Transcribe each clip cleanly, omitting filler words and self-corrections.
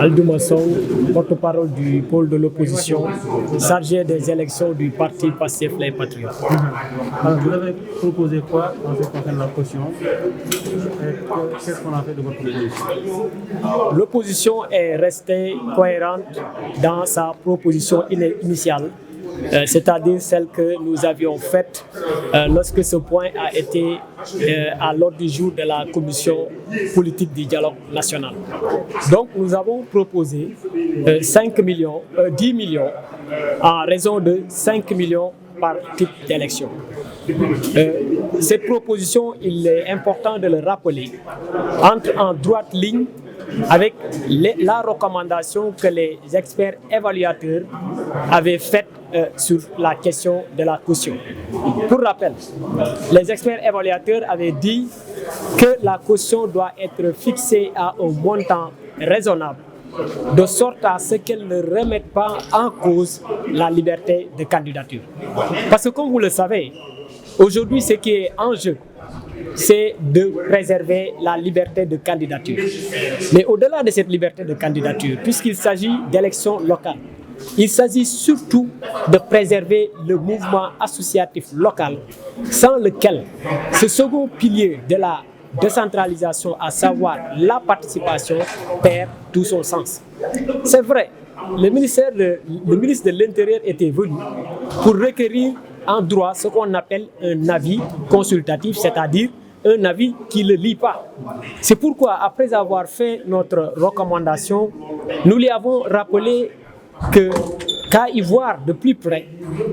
Aldouma Sow, porte-parole du pôle de l'opposition, chargé des élections du parti Pastef Les Patriotes. Alors, vous avez proposé quoi en ce qui concerne la caution? Qu'est-ce qu'on a fait de votre proposition? L'opposition est restée cohérente dans sa proposition initiale, c'est-à-dire celle que nous avions faite lorsque ce point a été à l'ordre du jour de la commission politique du dialogue national. Donc nous avons proposé 10 millions en raison de 5 millions par type d'élection. Cette proposition, il est important de le rappeler, entre en droite ligne avec la recommandation que les experts évaluateurs avaient faite sur la question de la caution. Pour rappel, les experts évaluateurs avaient dit que la caution doit être fixée à un montant raisonnable, de sorte à ce qu'elle ne remette pas en cause la liberté de candidature. Parce que comme vous le savez, aujourd'hui ce qui est en jeu, c'est de préserver la liberté de candidature. Mais au-delà de cette liberté de candidature, puisqu'il s'agit d'élections locales, il s'agit surtout de préserver le mouvement associatif local, sans lequel ce second pilier de la décentralisation, à savoir la participation, perd tout son sens. C'est vrai, le ministre de l'Intérieur était venu pour requérir en droit ce qu'on appelle un avis consultatif, c'est-à-dire un avis qui ne le lit pas. C'est pourquoi, après avoir fait notre recommandation, nous lui avons rappelé qu'à y voir de plus près,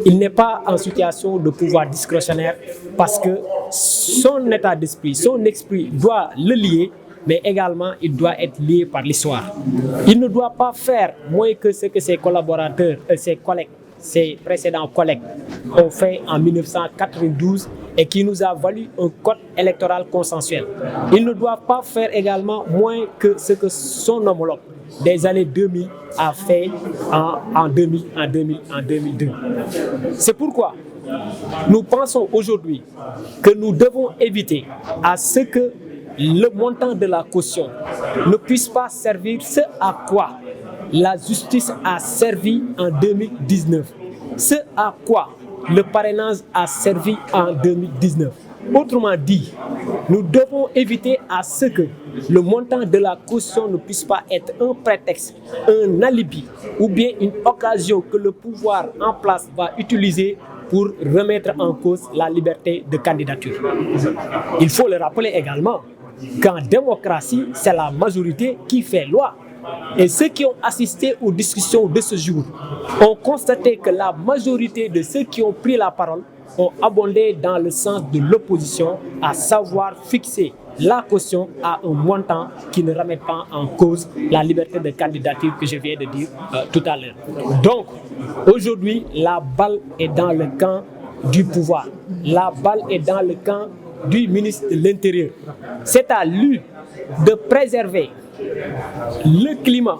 il n'est pas en situation de pouvoir discrétionnaire parce que son état d'esprit, son esprit doit le lier, mais également il doit être lié par l'histoire. Il ne doit pas faire moins que ce que ses collaborateurs, ses précédents collègues ont fait en 1992 et qui nous a valu un code électoral consensuel. Il ne doit pas faire également moins que ce que son homologue des années 2000 a fait en 2002. C'est pourquoi nous pensons aujourd'hui que nous devons éviter à ce que le montant de la caution ne puisse pas servir ce à quoi la justice a servi en 2019, ce à quoi le parrainage a servi en 2019. Autrement dit, nous devons éviter à ce que le montant de la caution ne puisse pas être un prétexte, un alibi ou bien une occasion que le pouvoir en place va utiliser pour remettre en cause la liberté de candidature. Il faut le rappeler également qu'en démocratie, c'est la majorité qui fait loi. Et ceux qui ont assisté aux discussions de ce jour ont constaté que la majorité de ceux qui ont pris la parole ont abondé dans le sens de l'opposition, à savoir fixer la caution à un montant qui ne remet pas en cause la liberté de candidature que je viens de dire tout à l'heure. Donc, aujourd'hui, la balle est dans le camp du pouvoir. La balle est dans le camp du ministre de l'Intérieur. C'est à lui de préserver le climat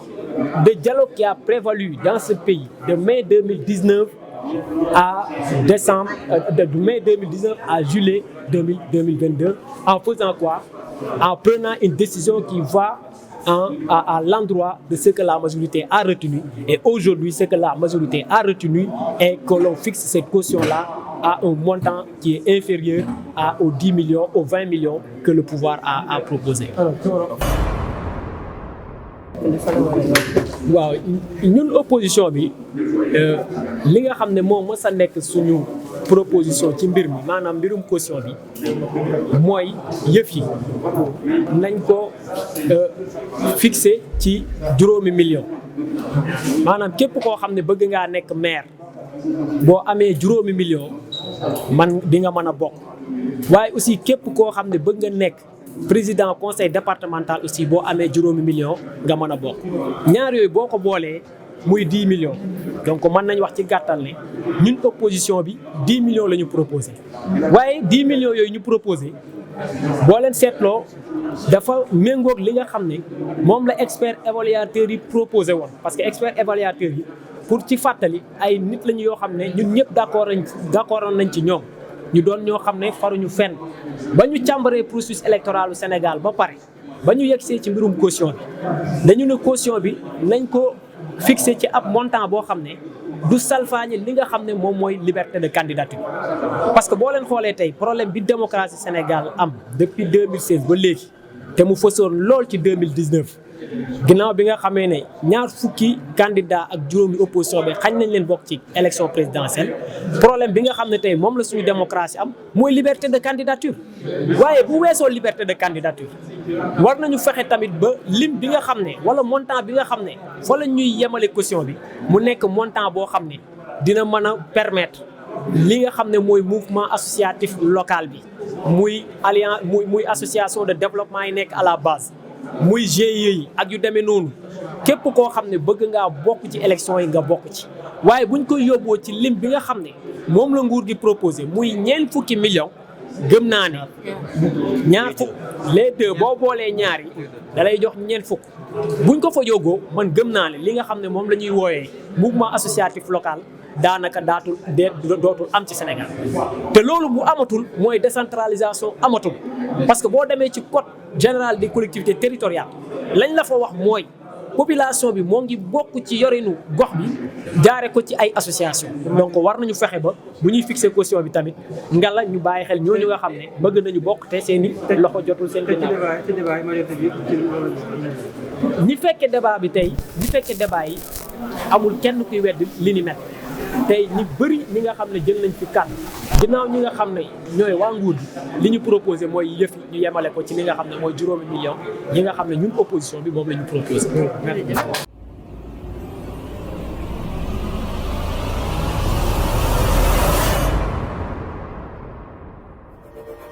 de dialogue qui a prévalu dans ce pays de mai 2019 à mai 2019 à juillet 2022. En faisant quoi? En prenant une décision qui va à l'endroit de ce que la majorité a retenu. Et aujourd'hui, ce que la majorité a retenu est que l'on fixe cette caution-là à un montant qui est inférieur aux 10 millions, aux 20 millions que le pouvoir a proposé. waaw ñun opposition bi li nga xam ne moom mës a nekk suñu proposition ci mbir mi maanaam mbirum caution bi mooy yëf yi nañ ko fixé ci juróomi million maanaam képp koo xam ne bëgg ngaa nekk maire boo amee juróomi million man di nga mën a bokk waaye aussi képp koo xam ne bëgg nga nekk président conseil départemental aussi boo amee juróomi million nga mën a bokk ñaar yooyu boo ko boolee muy 10 millions donc mën nañ wax ci gàttal ne ñun opposition bi 10 millions la ñu proposé waaye 10 millions yooyu ñu proposé boo leen seetloo dafa méngoog li nga xam ne moom la expert évaluateur yi proposé woon parce que expert évaluateur yi pour ci fàttali ay nit lañu yoo xam ne ñun ñëpp d'accord nañ ci ñoom ñu doon ñoo xam ne faruñu fenn ba ñu càmbaree processus électoral du Sénégal ba pare ba ñu yegsee ci mbirum caution bi dañu ne caution bi nañ ko fixé ci ab montant boo xam ne du salfaañe li nga xam ne moom mooy liberté de candidature. parce que boo leen xoolee tey problème bi démocratie Sénégal am depuis 2016 ba léegi te mu fësoon lool ci 2019 ginnaaw bi nga xamee ne ñaar fukki candidat ak juróomi opposition bi xañ nañ leen bokk ci élection présidentielle problème bi nga xam ne tey moom la suñu démocratie am mooy liberté de candidature. waaye bu weesoo liberté de candidature war nañu fexe tamit ba lim bi nga xam ne wala montant bi nga xam ne fa la ñuy yemale caution bi mu nekk montant boo xam ne dina mën a permettre li nga xam ne mooy mouvement associatif local bi muy alliance muy association de développement yi nekk à la base muy GIE yi ak yu demee noonu képp koo xam ne bëgg ngaa bokk ci élection yi nga bokk ci. waaye buñ koy yóbboo ci lim bi nga xam ne moom la nguur gi proposé muy ñeent fukki millions gëm naa ne ñaar fukk les deux boo boolee ñaar yi da lay jox ñeent fukk buñ ko fa yóbboo man gëm naa ne li nga xam ne moom la ñuy wooyee mouvement associatif local daanaka dootul am ci Sénégal. te loolu bu amatul mooy décentralisation amatul parce que boo demee ci code général des collectivités territoriales lañ la fa wax mooy population bi moo ngi bokk ci yorinu gox bi jaare ko ci ay association donc war nañu fexe ba bu ñuy fixé caution bi tamit ngala ñu bàyyi xel ñooñu nga xam ne bëgg nañu bokk te seen i loxo jotul seen ginnaaw. ñi fekkee débat bi tey ñi fekkee débat yi amul kenn kuy wedd li ni mel tey ñi bëri ñi nga xam ne jël nañ fi kàddu ginnaaw ñi nga xam ne ñooy waa nguur gi li ñu proposé mooy yëf yi ñu yemale ko ci li nga xam ne mooy 5 millions ñi nga xam ne ñun opposition bi moom la ñu proposé.